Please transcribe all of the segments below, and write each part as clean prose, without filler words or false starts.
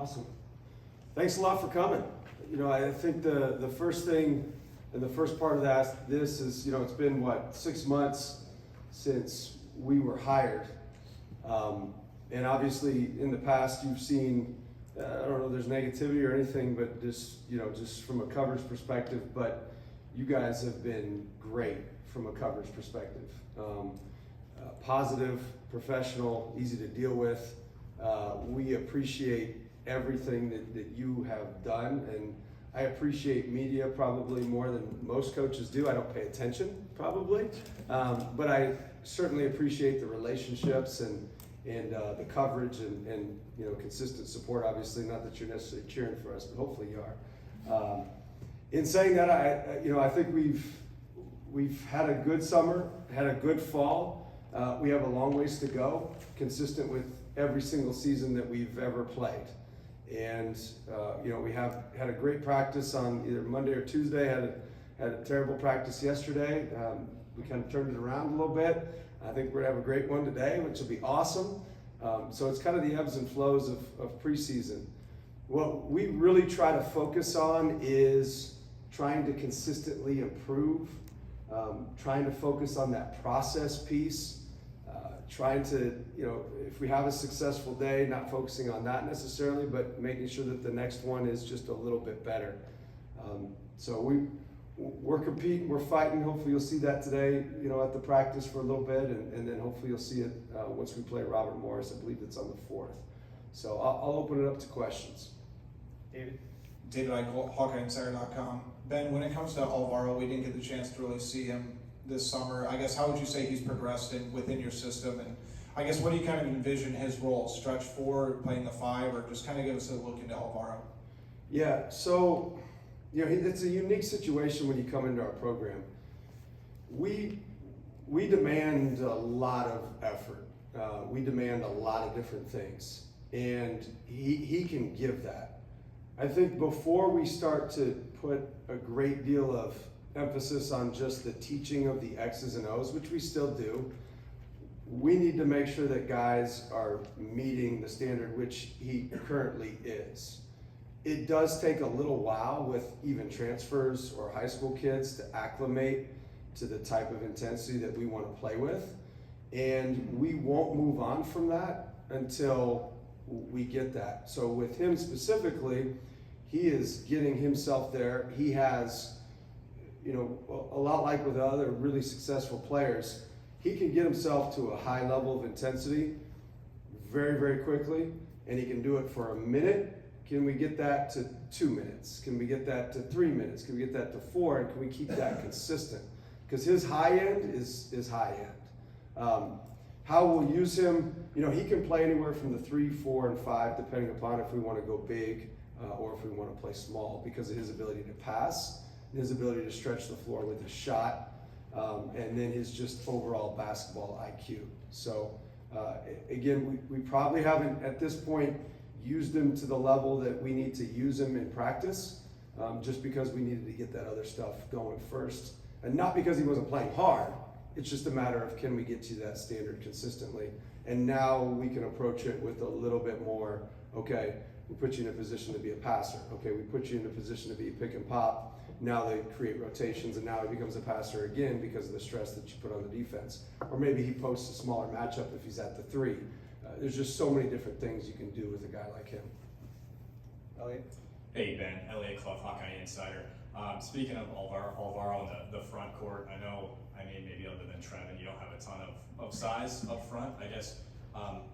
Awesome. Thanks a lot for coming. I think the first thing and the first part of this is, it's been 6 months since we were hired. And obviously in the past you've seen, I don't know if there's negativity or anything, but just from a coverage perspective, but you guys have been great from a coverage perspective. Positive, professional, easy to deal with. We appreciate everything that you have done, and I appreciate media probably more than most coaches do. I don't pay attention probably, but I certainly appreciate the relationships and the coverage and consistent support. Obviously, not that you're necessarily cheering for us, but hopefully you are. In saying that, I think we've had a good summer, had a good fall. We have a long ways to go, consistent with every single season that we've ever played. And we have had a great practice on either Monday or Tuesday. Had a terrible practice yesterday. We kind of turned it around a little bit. I think we're gonna have a great one today, which will be awesome. So it's kind of the ebbs and flows of preseason. What we really try to focus on is trying to consistently improve, trying to focus on that process piece, trying to, if we have a successful day, not focusing on that necessarily, but making sure that the next one is just a little bit better. So we're competing, we're fighting. Hopefully you'll see that today, at the practice for a little bit, and then hopefully you'll see it once we play Robert Morris. I believe it's on the 4th. So I'll open it up to questions. David Eichel, HawkeyeInsider.com. Ben, when it comes to Alvaro, we didn't get the chance to really see him this summer. I guess how would you say he's progressed within your system, and I guess what do you kind of envision his role? Stretch 4, playing the 5, or just kind of give us a look into Alvaro? Yeah, so it's a unique situation when you come into our program. We demand a lot of effort. We demand a lot of different things, and he can give that. I think before we start to put a great deal of emphasis on just the teaching of the X's and O's, which we still do, we need to make sure that guys are meeting the standard which he currently is. It does take a little while with even transfers or high school kids to acclimate to the type of intensity that we want to play with, and we won't move on from that until we get that. So with him specifically, he is getting himself there. He has, a lot like with other really successful players, he can get himself to a high level of intensity very, very quickly, and he can do it for a minute. Can we get that to 2 minutes? Can we get that to 3 minutes? Can we get that to 4? And can we keep that consistent? Because his high end is high end. How we'll use him, he can play anywhere from the 3, 4, and 5, depending upon if we want to go big or if we want to play small, because of his ability to pass, his ability to stretch the floor with a shot, and then his just overall basketball IQ. So again, we probably haven't at this point used him to the level that we need to use him in practice, just because we needed to get that other stuff going first. And not because he wasn't playing hard, it's just a matter of can we get to that standard consistently. And now we can approach it with a little bit more, okay, we put you in a position to be a passer. Okay, we put you in a position to be a pick and pop. Now they create rotations, and now he becomes a passer again because of the stress that you put on the defense. Or maybe he posts a smaller matchup if he's at the 3. There's just so many different things you can do with a guy like him. Elliot? Hey Ben, Elliot Clough, Hawkeye Insider. Speaking of Alvaro in the front court, I know, maybe other than Trevin, you don't have a ton of size up front. I guess,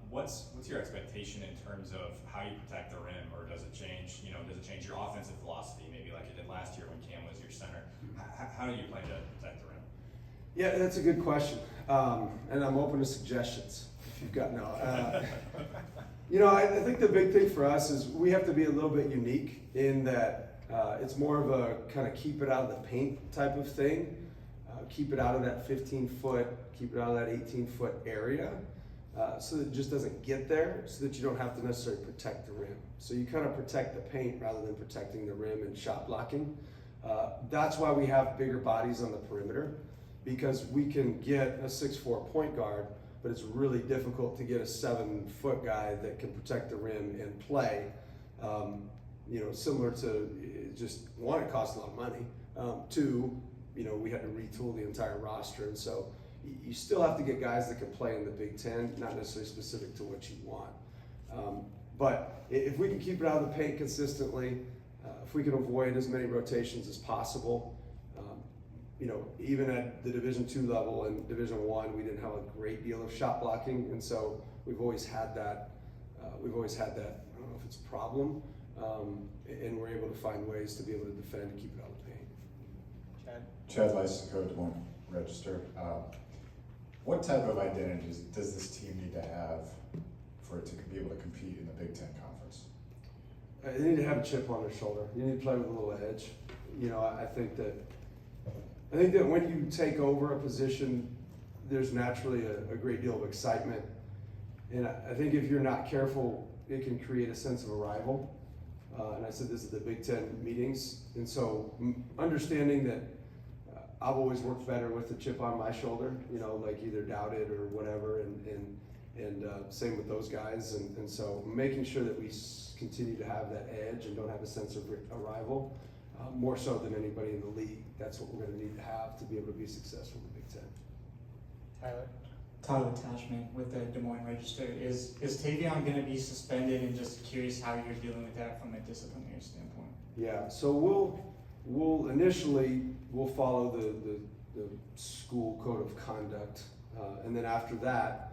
what's your expectation in terms of how you protect the rim, or does it change? Does it change your offensive philosophy, maybe like it did last year when Cam was your center? How do you plan to protect the rim? Yeah, that's a good question, and I'm open to suggestions if you've got I think the big thing for us is we have to be a little bit unique in that it's more of a kind of keep it out of the paint type of thing, keep it out of that 15-foot, keep it out of that 18-foot area, so that it just doesn't get there, so that you don't have to necessarily protect the rim. So you kind of protect the paint rather than protecting the rim and shot blocking. That's why we have bigger bodies on the perimeter, because we can get a 6'4" point guard, but it's really difficult to get a 7-foot guy that can protect the rim and play Similar to just one, it costs a lot of money. Two, we had to retool the entire roster, and so you still have to get guys that can play in the Big Ten, not necessarily specific to what you want. But if we can keep it out of the paint consistently, if we can avoid as many rotations as possible, even at the Division II level and Division I, we didn't have a great deal of shot blocking, and so we've always had that. I don't know if it's a problem, and we're able to find ways to be able to defend and keep it out of the paint. Chad Lysico, Des Moines Register. What type of identity does this team need to have for it to be able to compete in the Big Ten Conference? You need to have a chip on their shoulder. You need to play with a little edge. I think that when you take over a position, there's naturally a great deal of excitement. And I think if you're not careful, it can create a sense of arrival. And I said this at the Big Ten meetings. And so understanding that I've always worked better with the chip on my shoulder, like either doubted or whatever. And same with those guys. And so making sure that we continue to have that edge and don't have a sense of arrival, more so than anybody in the league. That's what we're going to need to have to be able to be successful in the Big Ten. Tyler Tashman with the Des Moines Register. Is Tavion going to be suspended? And just curious how you're dealing with that from a disciplinary standpoint. Yeah, so we'll initially follow the school code of conduct, and then after that,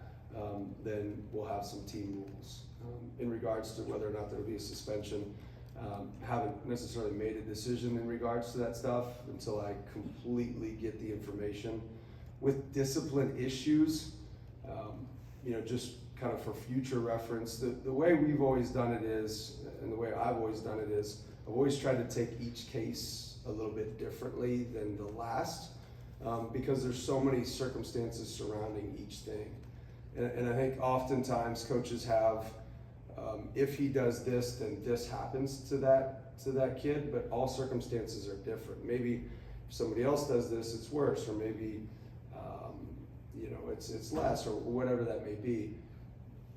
then we'll have some team rules in regards to whether or not there'll be a suspension. Haven't necessarily made a decision in regards to that stuff until I completely get the information. With discipline issues, just kind of for future reference, the way we've always done it is, and the way I've always done it is, I've always tried to take each case a little bit differently than the last, because there's so many circumstances surrounding each thing. And I think oftentimes coaches have, if he does this, then this happens to that kid, but all circumstances are different. Maybe if somebody else does this, it's worse, or maybe it's less, or whatever that may be.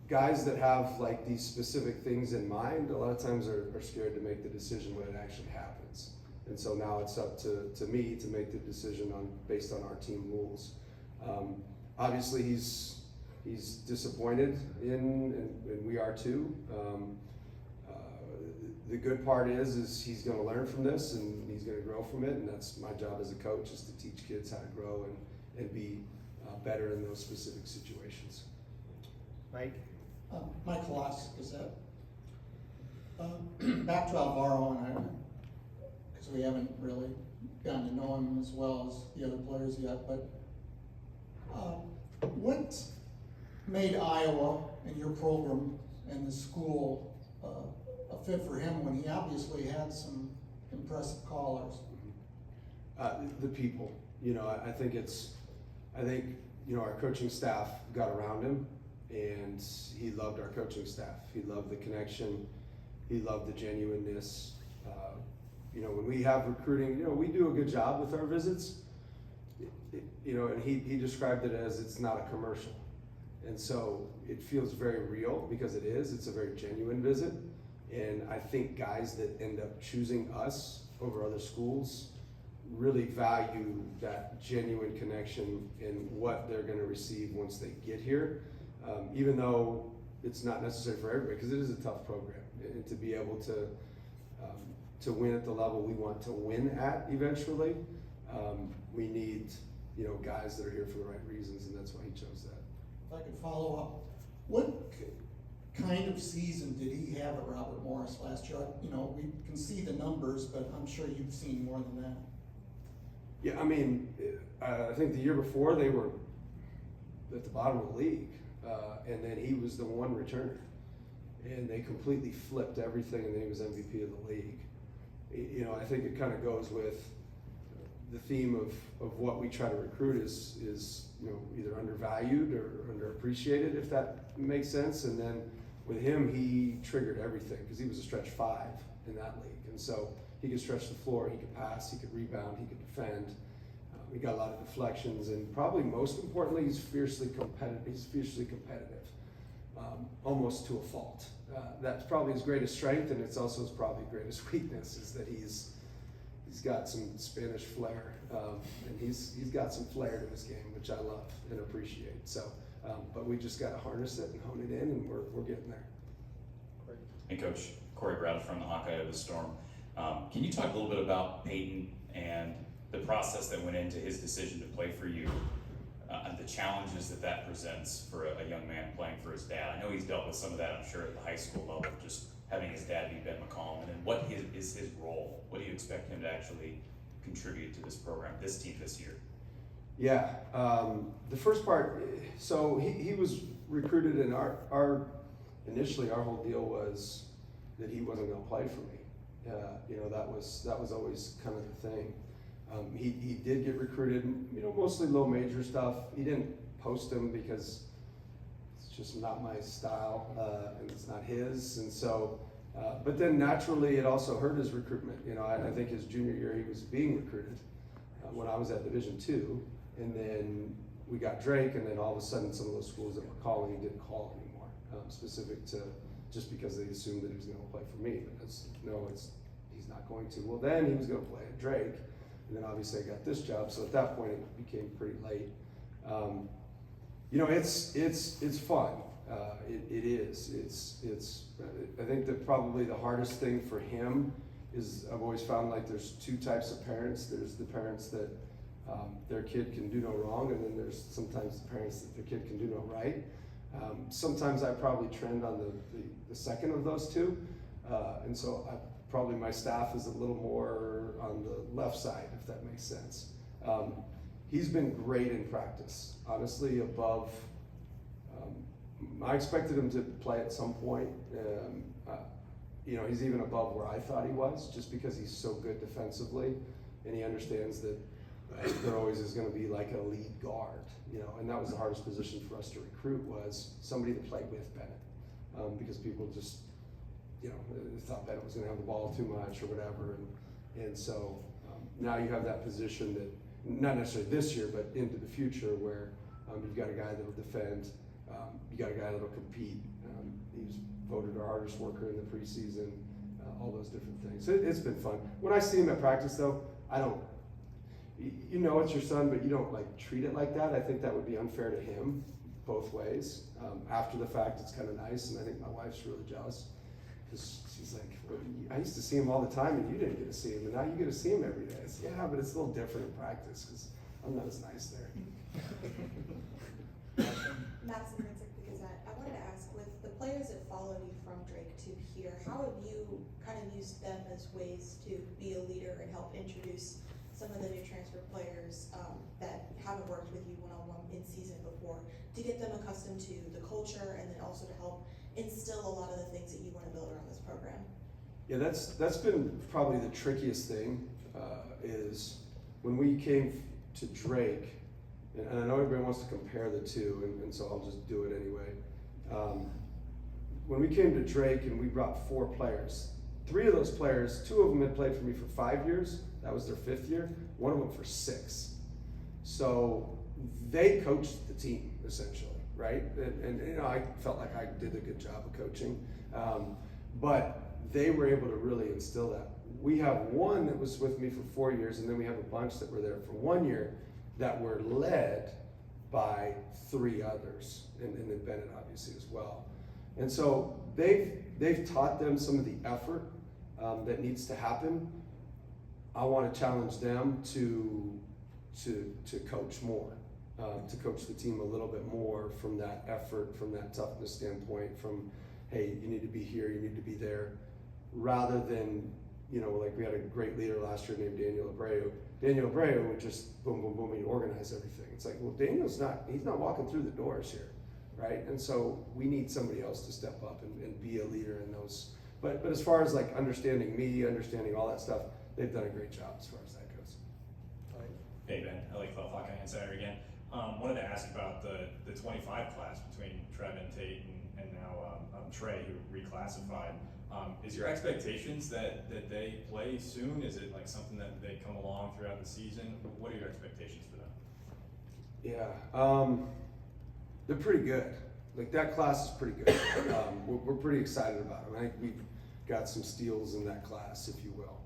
Guys that have like these specific things in mind, a lot of times are scared to make the decision when it actually happens. And so now it's up to me to make the decision based on our team rules. Obviously he's disappointed and we are too. The good part is he's going to learn from this and he's going to grow from it, and that's my job as a coach, is to teach kids how to grow and be better in those specific situations. Mike? Mike Colossus, Gazette. Back to Alvaro, because we haven't really gotten to know him as well as the other players yet, but what made Iowa and your program and the school a fit for him when he obviously had some impressive callers? The people, I think our coaching staff got around him, and he loved our coaching staff. He loved the connection. He loved the genuineness. When we have recruiting, we do a good job with our visits. And he described it as it's not a commercial. And so it feels very real because it is. It's a very genuine visit. And I think guys that end up choosing us over other schools really value that genuine connection in what they're going to receive once they get here, even though it's not necessary for everybody, because it is a tough program. And to be able to win at the level we want to win at eventually, we need guys that are here for the right reasons, and that's why he chose that. If I could follow up, what kind of season did he have at Robert Morris last year? We can see the numbers, but I'm sure you've seen more than that. Yeah, I think the year before they were at the bottom of the league, and then he was the one returner, and they completely flipped everything, and then he was MVP of the league. I think it kind of goes with the theme of what we try to recruit is either undervalued or underappreciated, if that makes sense. And then with him, he triggered everything because he was a stretch 5 in that league, and so he could stretch the floor, he could pass, he could rebound, he could defend. He got a lot of deflections, and probably most importantly, he's fiercely competitive. almost to a fault. That's probably his greatest strength, and it's also his probably greatest weakness, is that he's got some Spanish flair, and he's got some flair to his game, which I love and appreciate. So, but we just got to harness it and hone it in, and we're getting there. Hey, Coach. Corey Brad from the Hawkeye of the Storm. Can you talk a little bit about Peyton and the process that went into his decision to play for you, and the challenges that presents for a young man playing for his dad? I know he's dealt with some of that, I'm sure, at the high school level, just having his dad be Ben McCollum, and then what is his role? What do you expect him to actually contribute to this program, this team this year? Yeah, the first part, so he was recruited, and initially our whole deal was that he wasn't going to play for me. You know, that was always kind of the thing. He did get recruited, you know, mostly low major stuff. He didn't post him because it's just not my style, and it's not his. And so, but then naturally it also hurt his recruitment. You know, I think his junior year he was being recruited when I was at Division II, and then we got Drake, and then all of a sudden some of those schools that were calling, he didn't call anymore, specific to just because they assumed that he was going to play for me. But he's not going to. Well, then he was going to play at Drake. And then obviously I got this job, so at that point it became pretty late. You know, it's fun. It is. It's. I think that probably the hardest thing for him is I've always found like there's two types of parents. There's the parents that their kid can do no wrong, and then there's sometimes the parents that their kid can do no right. Sometimes I probably trend on the second of those two, and so probably my staff is a little more on the left side, if that makes sense. He's been great in practice, honestly, above. I expected him to play at some point. You know, he's even above where I thought he was, just because he's so good defensively, and he understands that there always is going to be like a lead guard, you know, and that was the hardest position for us to recruit, was somebody to play with Bennett, because people just, you know, thought Bennett was going to have the ball too much or whatever, and so now you have that position that, not necessarily this year, but into the future, where you've got a guy that'll defend, you got a guy that'll compete. He was voted our hardest worker in the preseason, all those different things. It's been fun. When I see him at practice, though, I don't. You know it's your son, but you don't like treat it like that. I think that would be unfair to him, both ways. After the fact, it's kind of nice, and I think my wife's really jealous, because she's like, well, I used to see him all the time, and you didn't get to see him, and now you get to see him every day. It's, yeah, but it's a little different in practice, because I'm not as nice there. Madison Princeck, because I wanted to ask, with the players that followed you from Drake to here, how have you kind of used them as ways to be a leader and help introduce some of the new transfer players that haven't worked with you one-on-one in season before, to get them accustomed to the culture, and then also to help instill a lot of the things that you want to build around this program? Yeah, that's been probably the trickiest thing, is when we came to Drake, and I know everybody wants to compare the two, and so I'll just do it anyway. When we came to Drake and we brought 4 players, 3 of those players, 2 of them had played for me for 5 years. That was their 5th year. 1 of them for 6. So they coached the team essentially, right? And you know, I felt like I did a good job of coaching, but they were able to really instill that. We have 1 that was with me for 4 years, and then we have a bunch that were there for 1 year that were led by 3 others, and then Bennett obviously as well. And so they've taught them some of the effort that needs to happen. I want to challenge them to coach more, to coach the team a little bit more from that effort, from that toughness standpoint, from, hey, you need to be here, you need to be there, rather than, you know, like we had a great leader last year named Daniel Abreu. Daniel Abreu would just boom, boom, boom, and organize everything. It's like, well, he's not walking through the doors here, right? And so we need somebody else to step up and be a leader in those. But as far as like understanding me, understanding all that stuff, they've done a great job as far as that goes. Hey Ben, LA Club Hawkeye Insider again. Wanted to ask about the 25 class between Trevin, Tate, and now Trey, who reclassified. Is your expectations that they play soon? Is it like something that they come along throughout the season? What are your expectations for them? Yeah, they're pretty good. Like that class is pretty good. We're pretty excited about it. I think we've got some steals in that class, if you will.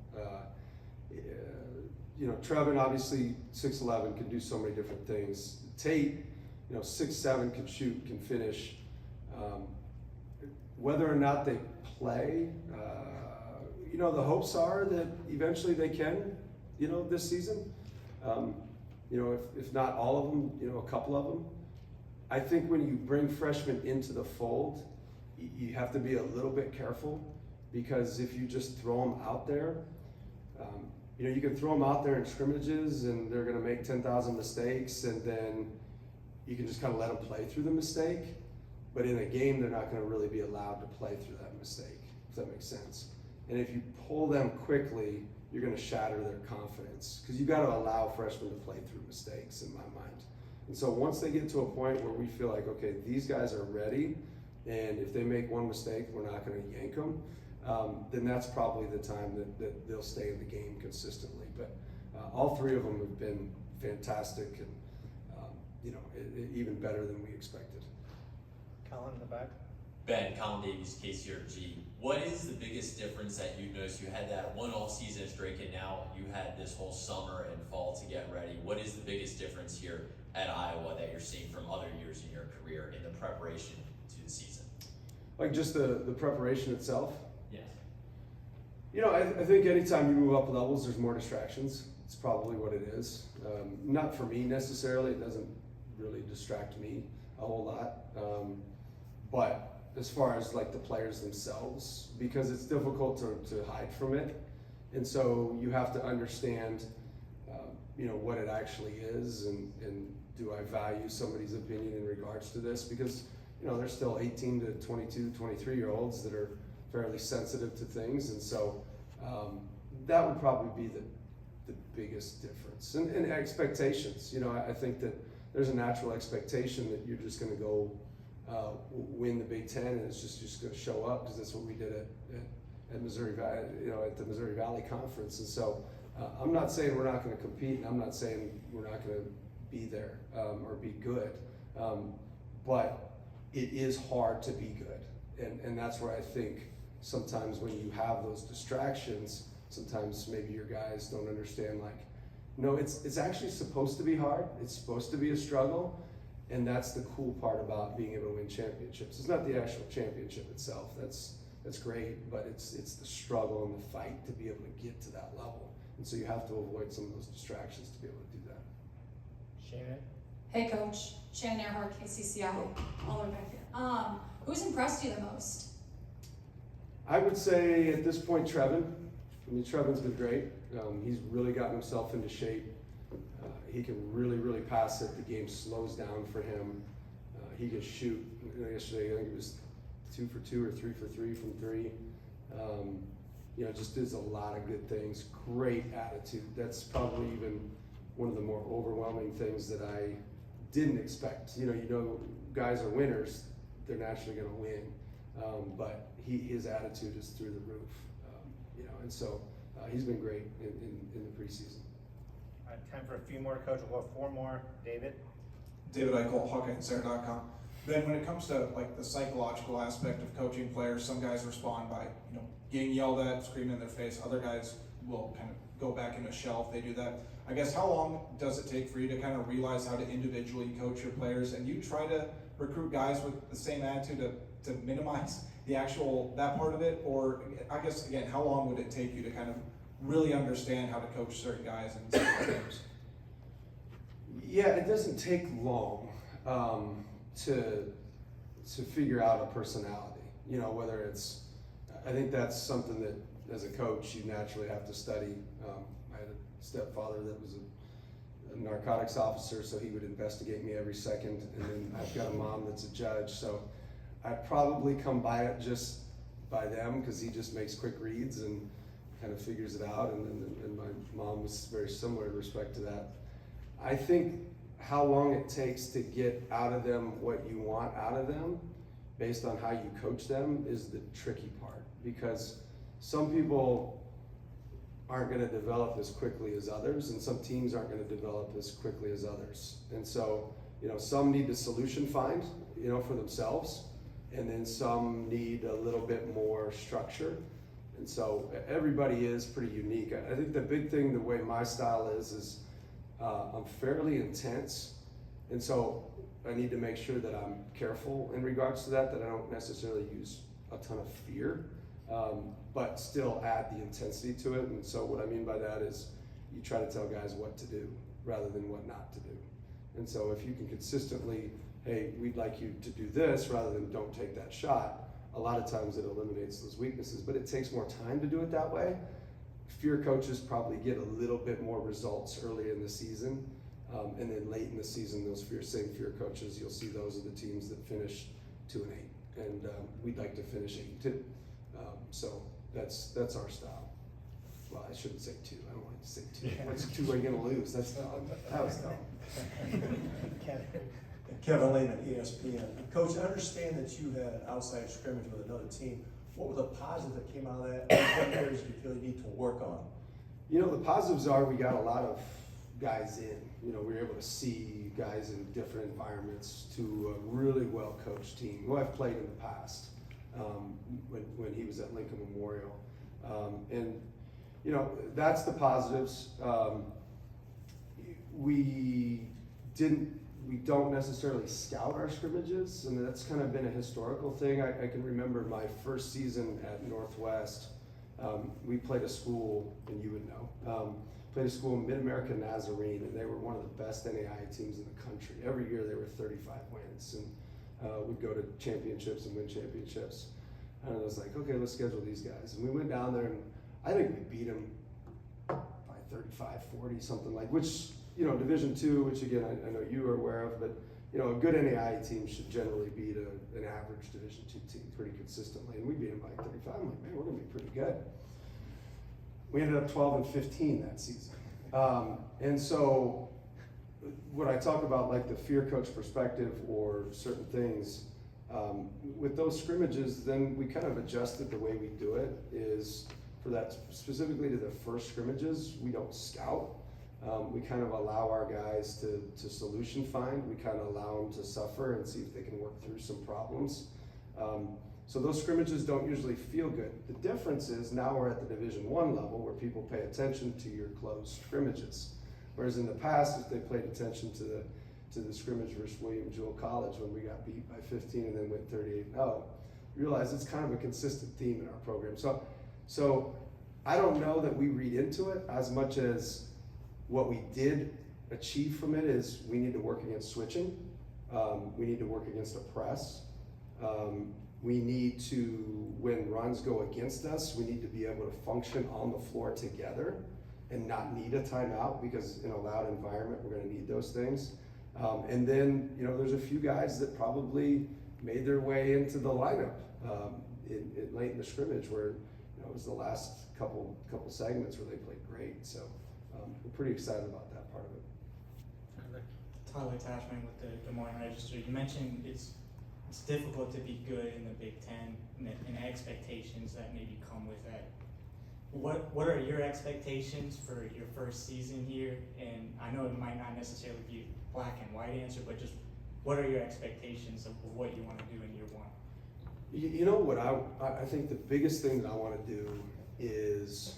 You know, Trevin, obviously 6'11", can do so many different things. Tate, you know, 6'7", can shoot, can finish. Whether or not they play, you know, the hopes are that eventually they can, you know, this season. You know, if not all of them, you know, a couple of them. I think when you bring freshmen into the fold, you have to be a little bit careful, because if you just throw them out there, you know, you can throw them out there in scrimmages and they're going to make 10,000 mistakes, and then you can just kind of let them play through the mistake. But in a game, they're not going to really be allowed to play through that mistake, if that makes sense. And if you pull them quickly, you're going to shatter their confidence, because you got to allow freshmen to play through mistakes, in my mind. And so once they get to a point where we feel like, okay, these guys are ready, and if they make one mistake, we're not going to yank them, then that's probably the time that they'll stay in the game consistently. But all three of them have been fantastic, and you know, even better than we expected. Colin in the back. Ben, Colin Davies, KCRG. What is the biggest difference that you noticed? You had that one off season at Drake, and now you had this whole summer and fall to get ready. What is the biggest difference here at Iowa that you're seeing from other years in your career in the preparation to the season? Like just the preparation itself? Yes. You know, I think anytime you move up levels, there's more distractions. It's probably what it is. Not for me necessarily. It doesn't really distract me a whole lot. But as far as like the players themselves, because it's difficult to hide from it. And so you have to understand, you know, what it actually is, and do I value somebody's opinion in regards to this? Because, you know, there's still 18 to 22, 23-year-olds that are fairly sensitive to things. And so that would probably be the biggest difference. And expectations, you know, I think that there's a natural expectation that you're just gonna go win the Big Ten, and it's just going to show up, because that's what we did at Missouri Valley, you know, at the Missouri Valley Conference. And so I'm not saying we're not going to compete, and I'm not saying we're not going to be there or be good, but it is hard to be good, and that's where I think sometimes when you have those distractions, sometimes maybe your guys don't understand, like, no, it's actually supposed to be hard. It's supposed to be a struggle. And that's the cool part about being able to win championships. It's not the actual championship itself. That's great, but it's the struggle and the fight to be able to get to that level. And so you have to avoid some of those distractions to be able to do that. Shannon. Hey Coach, Shannon Earhart, KCCI, all the way back here. Who's impressed you the most? I would say at this point, Trevin. I mean, Trevin's been great. He's really gotten himself into shape. He can really pass it. The game slows down for him. He can shoot. Yesterday, I think it was 2 for 2 or 3 for 3 from 3. You know, just does a lot of good things. Great attitude. That's probably even one of the more overwhelming things that I didn't expect. You know, guys are winners. They're naturally going to win. But his attitude is through the roof. You know, and so he's been great in the preseason. All right, time for a few more, Coach. We'll go 4 more. David. David Eichel, HawkeyeInsider.com. Ben, when it comes to like the psychological aspect of coaching players, some guys respond by, you know, getting yelled at, screaming in their face. Other guys will kind of go back in a shell if they do that. I guess how long does it take for you to kind of realize how to individually coach your players? And you try to recruit guys with the same attitude to minimize the actual, that part of it? Or I guess, again, how long would it take you to kind of really understand how to coach certain guys and certain games? Yeah, it doesn't take long to figure out a personality. You know, whether it's, I think that's something that as a coach you naturally have to study. I had a stepfather that was a narcotics officer, so he would investigate me every second, and then I've got a mom that's a judge, so I probably come by it just by them, because he just makes quick reads and kind of figures it out, and my mom was very similar in respect to that. I think how long it takes to get out of them what you want out of them based on how you coach them is the tricky part, because some people aren't going to develop as quickly as others, and some teams aren't going to develop as quickly as others. And so, you know, some need to solution find, for themselves, and then some need a little bit more structure. And so everybody is pretty unique. I think the big thing, the way my style is I'm fairly intense, and so I need to make sure that I'm careful in regards to that I don't necessarily use a ton of fear, but still add the intensity to it. And so what I mean by that is you try to tell guys what to do rather than what not to do. And so if you can consistently, hey, we'd like you to do this rather than don't take that shot, a lot of times it eliminates those weaknesses, but it takes more time to do it that way. Fear coaches probably get a little bit more results early in the season, and then late in the season, those same fear coaches, you'll see those are the teams that finish 2-8, and we'd like to finish 8-2. So that's our style. Well, I shouldn't say 2. I don't like to say 2. What's 2 are you gonna lose? That's dumb. That was dumb. Kevin Lehman, ESPN. Coach, I understand that you had an outside scrimmage with another team. What were the positives that came out of that? What areas do you feel you need to work on? The positives are we got a lot of guys in. We were able to see guys in different environments to a really well-coached team who I've played in the past when he was at Lincoln Memorial. And that's the positives. We don't necessarily scout our scrimmages, and that's kind of been a historical thing. I can remember my first season at Northwest. We played a school, and you would know, played a school in Mid-America Nazarene, and they were one of the best NAI teams in the country. Every year they were 35 wins, and we'd go to championships and win championships. And I was like, okay, let's schedule these guys. And we went down there, and I think we beat them by 35, 40, something like, which, Division II, which again, I know you are aware of, but, a good NAI team should generally beat an average Division II team pretty consistently. And we beat them by 35. I'm like, man, we're gonna be pretty good. We ended up 12-15 that season. And so when I talk about like the fear coach perspective or certain things, with those scrimmages, then we kind of adjusted the way we do it is for that specifically to the first scrimmages, we don't scout. We kind of allow our guys to solution find. We kind of allow them to suffer and see if they can work through some problems. So those scrimmages don't usually feel good. The difference is now we're at the Division I level where people pay attention to your closed scrimmages. Whereas in the past, if they paid attention to the scrimmage versus William Jewell College when we got beat by 15 and then went 38-0, realize it's kind of a consistent theme in our program. So I don't know that we read into it as much as what we did achieve from it is we need to work against switching. We need to work against a press. We need to, when runs go against us, we need to be able to function on the floor together and not need a timeout, because in a loud environment, we're gonna need those things. And then, there's a few guys that probably made their way into the lineup late in the scrimmage where it was the last couple segments where they played great. So we're pretty excited about that part of it. Tyler Tashman with the Des Moines Register. You mentioned it's difficult to be good in the Big Ten and expectations that maybe come with that. What are your expectations for your first season here? And I know it might not necessarily be a black and white answer, but just what are your expectations of what you want to do in year one? You know what I think the biggest thing that I want to do is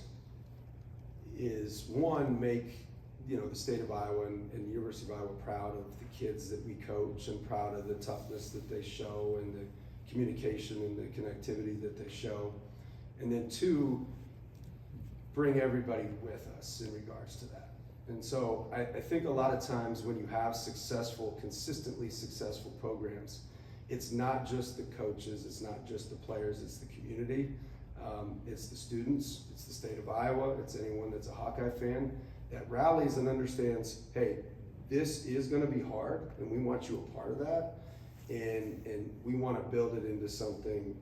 one, make the state of Iowa and the University of Iowa proud of the kids that we coach and proud of the toughness that they show and the communication and the connectivity that they show. And then two, bring everybody with us in regards to that. And so I think a lot of times when you have consistently successful programs, it's not just the coaches, it's not just the players, it's the community, it's the students, it's the state of Iowa, it's anyone that's a Hawkeye fan that rallies and understands, hey, this is gonna be hard and we want you a part of that, and we wanna build it into something,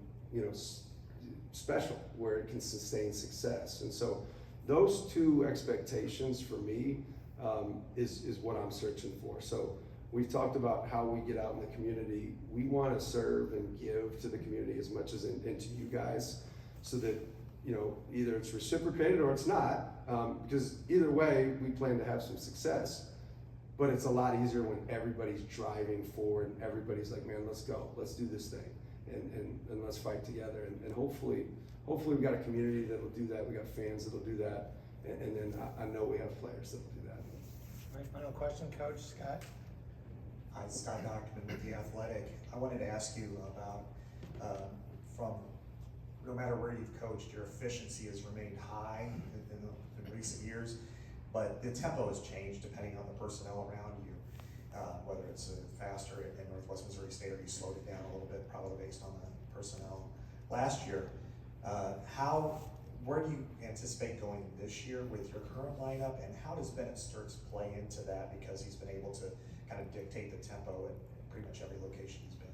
special where it can sustain success. And so those two expectations for me is what I'm searching for. So we've talked about how we get out in the community. We want to serve and give to the community as much as and to you guys, so that either it's reciprocated or it's not, because either way we plan to have some success. but it's a lot easier when everybody's driving forward and everybody's like, man, let's go, let's do this thing, and let's fight together. And hopefully we've got a community that'll do that. We got fans that'll do that, and then I know we have players that'll do that. All right, final question, Coach Scott? Hi, Scott Dockman with The Athletic. I wanted to ask you about, from no matter where you've coached, your efficiency has remained high in recent years, but the tempo has changed depending on the personnel around you, whether it's faster in Northwest Missouri State or you slowed it down a little bit, probably based on the personnel last year. Where do you anticipate going this year with your current lineup, and how does Bennett Sturts play into that, because he's been able to kind of dictate the tempo at pretty much every location he's been?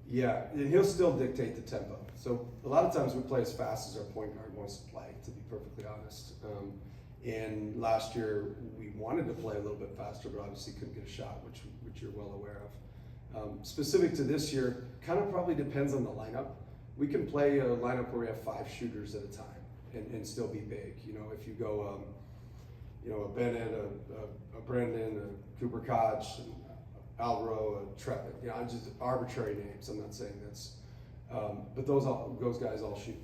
Yeah, and he'll still dictate the tempo. So a lot of times we play as fast as our point guard wants to play, to be perfectly honest. And last year we wanted to play a little bit faster, but obviously couldn't get a shot, which you're well aware of. Specific to this year, kind of probably depends on the lineup. We can play a lineup where we have 5 shooters at a time and still be big. You know, if you go, a Bennett, a Brendan, a Cooper Koch, Alvaro, a Trevin, just arbitrary names. I'm not saying that's, but those guys all shoot.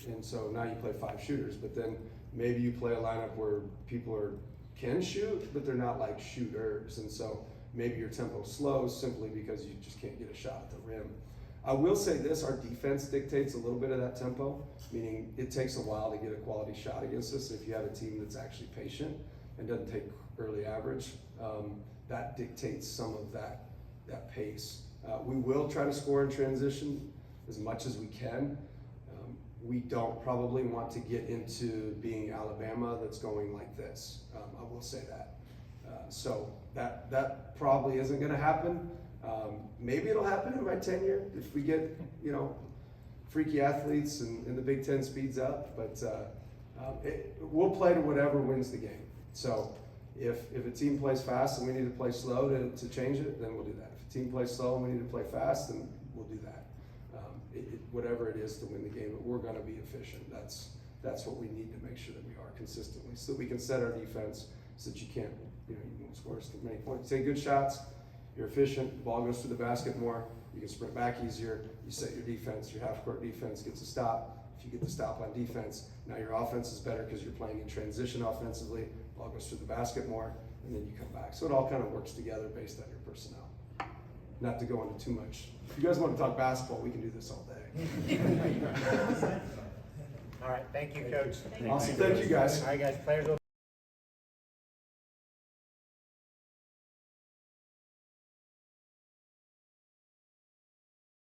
And so now you play 5 shooters, but then maybe you play a lineup where people can shoot, but they're not like shooters. And so maybe your tempo slows simply because you just can't get a shot at the rim. I will say this, our defense dictates a little bit of that tempo, meaning it takes a while to get a quality shot against us. If you have a team that's actually patient and doesn't take early average, that dictates some of that pace. We will try to score in transition as much as we can. We don't probably want to get into being Alabama that's going like this. I will say that. So that probably isn't going to happen. Maybe it'll happen in my tenure if we get, freaky athletes and the Big Ten speeds up, but we'll play to whatever wins the game. So if a team plays fast and we need to play slow to change it, then we'll do that. If a team plays slow and we need to play fast, then we'll do that. Whatever it is to win the game, but we're going to be efficient. That's what we need to make sure that we are consistently, so that we can set our defense so that you can't, you won't score as many points. Take good shots. You're efficient, the ball goes through the basket more, you can sprint back easier, you set your defense, your half-court defense gets a stop. If you get the stop on defense, now your offense is better because you're playing in transition offensively, ball goes through the basket more, and then you come back. So it all kind of works together based on your personnel. Not to go into too much. If you guys want to talk basketball, we can do this all day. All right, thank you, Coach. Awesome, thank you guys. All right, guys, players will